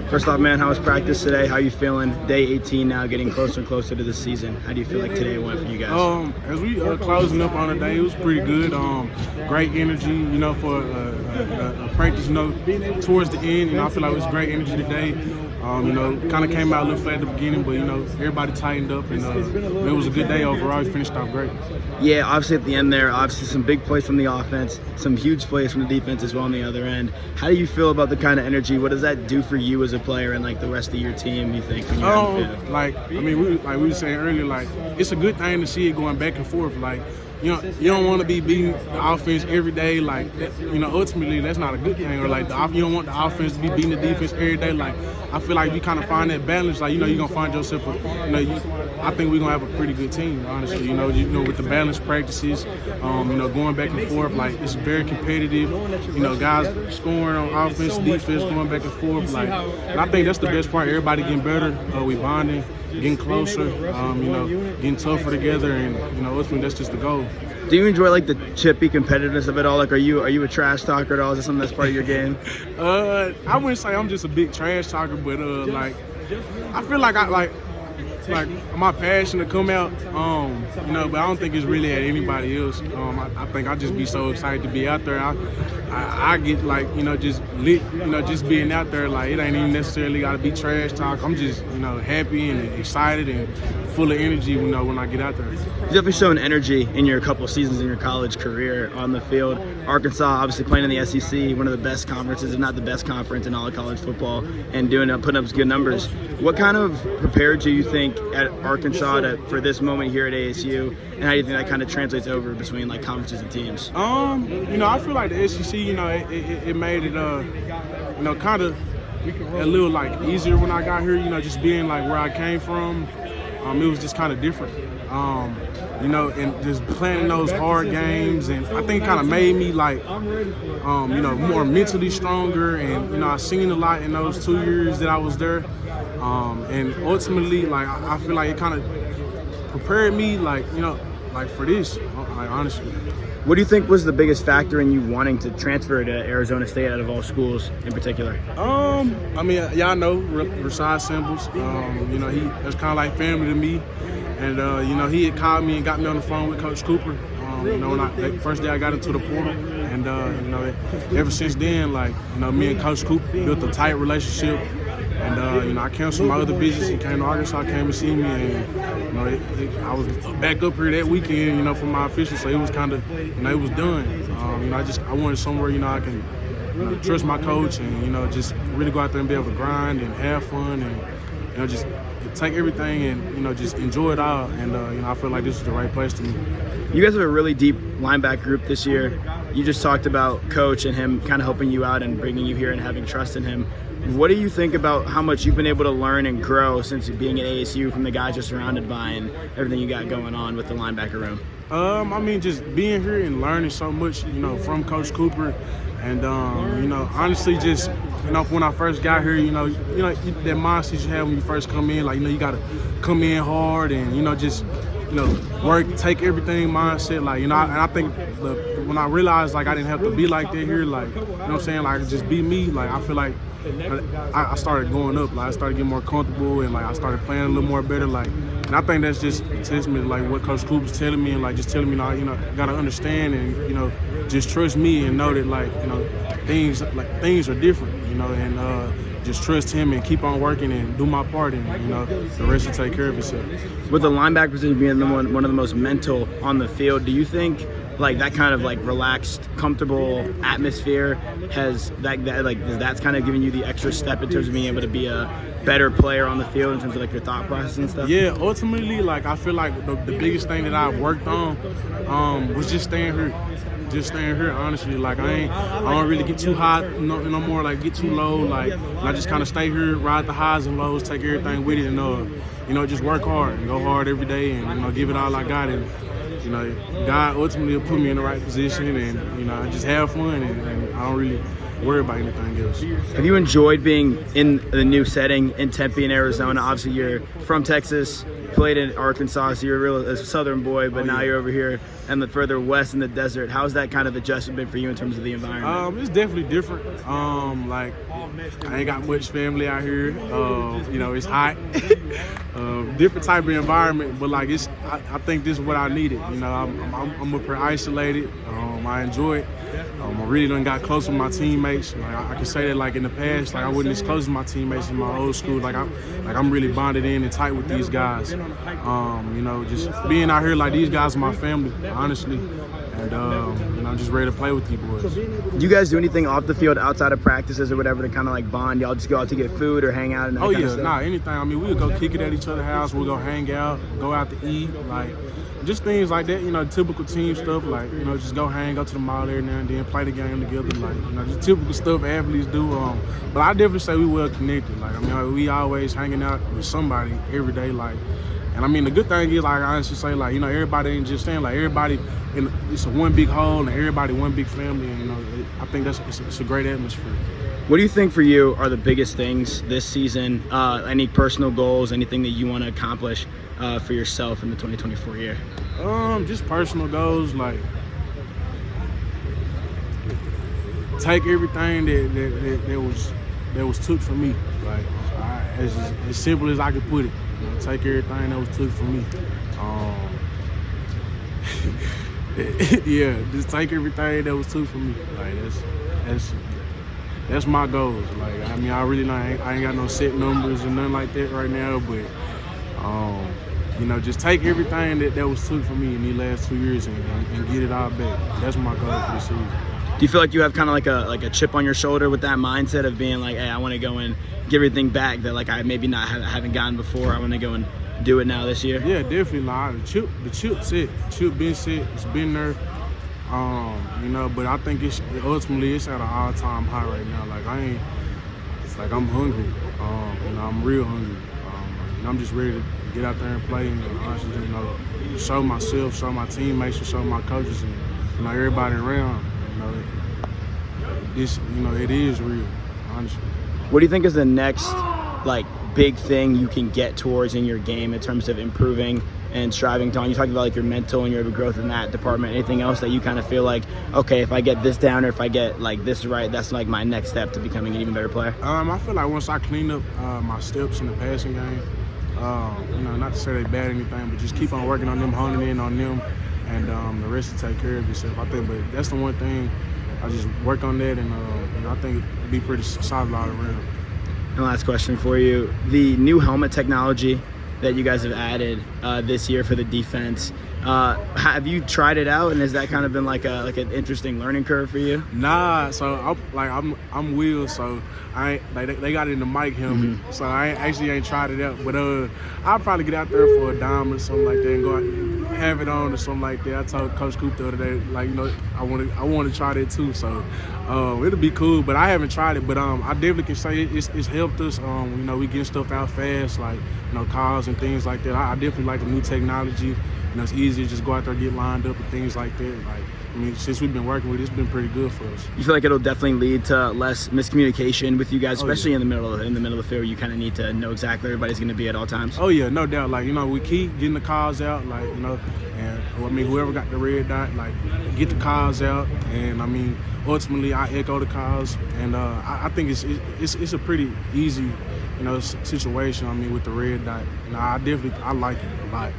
First off, man, how was practice today? How you feeling? Day 18 now, getting closer and closer to the season. How do you feel like today went for you guys? As we closing up on the day, it was pretty good. Great energy, for a practice. Towards the end, I feel like it was great energy today. Kind of came out a little flat at the beginning, but everybody tightened up, and it was a good day overall. We finished off great. Yeah, obviously at the end there, obviously some big plays from the offense, some huge plays from the defense as well on the other end. How do you feel about the kind of energy? What does that do for you as a player and like the rest of your team? You think? When you're we were saying earlier, it's a good thing to see it going back and forth. You don't want to be beating the offense every day. Ultimately, that's not a good thing. Or you don't want the offense to be beating the defense every day. I feel like we kind of find that balance. You're gonna find yourself. I think we're gonna have a pretty good team, honestly. With the balanced practices, going back and forth. It's very competitive. Guys scoring on offense, defense, going back and forth. And I think that's the best part. Everybody getting better. We bonding, getting closer. Getting tougher together, and ultimately that's just the goal. Do you enjoy the chippy competitiveness of it all? Are you a trash talker at all? Is that something that's part of your game? I wouldn't say I'm just a big trash talker, but I feel like my passion to come out, but I don't think it's really at anybody else. I think I just be so excited to be out there. I get just lit, just being out there. It ain't even necessarily got to be trash talk. I'm just happy and excited and full of energy when I get out there. You've definitely shown energy in your couple seasons in your college career on the field. Arkansas, obviously playing in the SEC, one of the best conferences, if not the best conference in all of college football, and putting up good numbers. What kind of prepared you think at Arkansas for this moment here at ASU, and how do you think that kind of translates over between conferences and teams? I feel like the SEC, it made it kind of a little easier when I got here. Just being where I came from, it was just kind of different. And just playing those hard games, and I think it kind of made me more mentally stronger, and I seen a lot in those 2 years that I was there, and ultimately I feel like it kind of prepared me for this, honestly. What do you think was the biggest factor in you wanting to transfer to Arizona State out of all schools in particular? Y'all know Rashad Symbols. He was kind of like family to me. And, he had called me and got me on the phone with Coach Cooper, when the first day I got into the portal. And, ever since then, me and Coach Cooper built a tight relationship. And, I canceled my other business and came to Arkansas, came to see me. And, I was back up here that weekend, for my official. So it was kind of, it was done. I wanted somewhere, I can trust my coach and, just really go out there and be able to grind and have fun and, just take everything and, just enjoy it all. And, I feel like this is the right place to me. You guys have a really deep linebacker group this year. You just talked about Coach and him kind of helping you out and bringing you here and having trust in him. What do you think about how much you've been able to learn and grow since being at ASU from the guys you're surrounded by and everything you got going on with the linebacker room? Just being here and learning so much, from Coach Cooper. And, honestly, just, when I first got here, that mindset you have when you first come in, you got to come in hard and, just, work, take everything mindset. And I think when I realized, I didn't have to be like that here, you know what I'm saying, just be me, I feel like I started going up, I started getting more comfortable and, I started playing a little more better, and I think that's just a testament to, what Coach Cooper's telling me and, just telling me, got to understand and, just trust me and know that, things are different, and just trust him and keep on working and do my part and, the rest will take care of itself. With the linebacker position being one of the most mental on the field, do you think that kind of relaxed, comfortable atmosphere that's kind of giving you the extra step in terms of being able to be a better player on the field in terms of your thought process and stuff? Yeah, ultimately, I feel like the biggest thing that I've worked on was just staying here. Honestly. I don't really get too high no more, get too low. I just kind of stay here, ride the highs and lows, take everything with it, and just work hard and go hard every day and give it all I got. And God ultimately will put me in the right position, and I just have fun, and I don't really worry about anything else. Have you enjoyed being in the new setting in Tempe in Arizona? Obviously, you're from Texas, played in Arkansas, so you're a southern boy, but now you're over here and the further west in the desert. How's that kind of adjustment been for you in terms of the environment? It's definitely different. Like, I ain't got much family out here. You know, it's hot. Different type of environment, but like I think this is what I needed. You know, I'm up here isolated. I enjoy it. I really done got close with my teammates. Like I can say that, like in the past, like I wasn't as close with my teammates in my old school. I'm really bonded in and tight with these guys. You know, just being out here, like these guys are my family, honestly. And you know, I'm just ready to play with you boys. Do you guys do anything off the field outside of practices or whatever to kind of like bond? Y'all just go out to get food or hang out and that kind of stuff? Anything. I mean, we'll go kick it at each other's house. We'll go hang out, go out to eat, like just things like that. You know, typical team stuff. Like, you know, just go to the mall every now and then, play the game together. Like, you know, just typical stuff athletes do. But I definitely say we well connected. Like, I mean, we always hanging out with somebody every day. Like. And I mean, the good thing is, like I honestly say, like, you know, everybody ain't just saying, like, everybody, it's a one big whole and everybody one big family. And, you know, I think it's a great atmosphere. What do you think for you are the biggest things this season? Any personal goals, anything that you want to accomplish for yourself in the 2024 year? Just personal goals, like take everything that was took from me, like as simple as I could put it. You know, take everything that was took from me. Yeah, just take everything that was took from me. Like that's my goals. Like, I mean, I really I ain't got no set numbers or nothing like that right now, but you know, just take everything that was took from me in these last 2 years and get it all back. That's my goal for the season. Do you feel like you have kind of like a chip on your shoulder with that mindset of being like, hey, I want to go and give everything back that like I maybe haven't gotten before. I want to go and do it now this year? Yeah, definitely. Like, the chip's it. Chip been set. It's been there. You know, but I think ultimately it's at an all-time high right now. Like I'm hungry. You know, I'm real hungry. And I'm just ready to get out there and play and honestly, you know, show myself, show my teammates, and show my coaches and, you know, everybody around. You know, you know, it is real, honestly. What do you think is the next like big thing you can get towards in your game in terms of improving and striving to? You talked about like your mental and your growth in that department. Anything else that you kind of feel like, okay, if I get this down or if I get like this right, that's like my next step to becoming an even better player? I feel like once I clean up my steps in the passing game, you know, not to say they bad or anything, but just keep on working on them, honing in on them, and the rest will take care of itself. I think, but that's the one thing. I just work on that, and you know, I think it'd be pretty solid all around. And last question for you: the new helmet technology that you guys have added this year for the defense. Have you tried it out, and has that kind of been like an interesting learning curve for you? Nah, so I'm Will, so I ain't, like they got it in the mic helmet, so I ain't tried it out. But I'll probably get out there for a dime or something like that and go out and have it on or something like that. I told Coach Coop the other day, like, you know, I want to try that too. So it'll be cool, but I haven't tried it. But I definitely can say it's helped us. You know, we getting stuff out fast, like, you know, calls and things like that. I definitely like the new technology. You know, it's easy to just go out there and get lined up and things like that. Like, I mean, since we've been working with it, it's been pretty good for us. You feel like it'll definitely lead to less miscommunication with you guys, especially in the middle of the field? You kind of need to know exactly where everybody's going to be at all times. Oh yeah, no doubt. Like, you know, we keep getting the calls out. Like, you know, and I mean, whoever got the red dot, like, get the calls out. And I mean, ultimately, I echo the calls. And I think it's a pretty easy, you know, situation. I mean, with the red dot, and I like it a lot.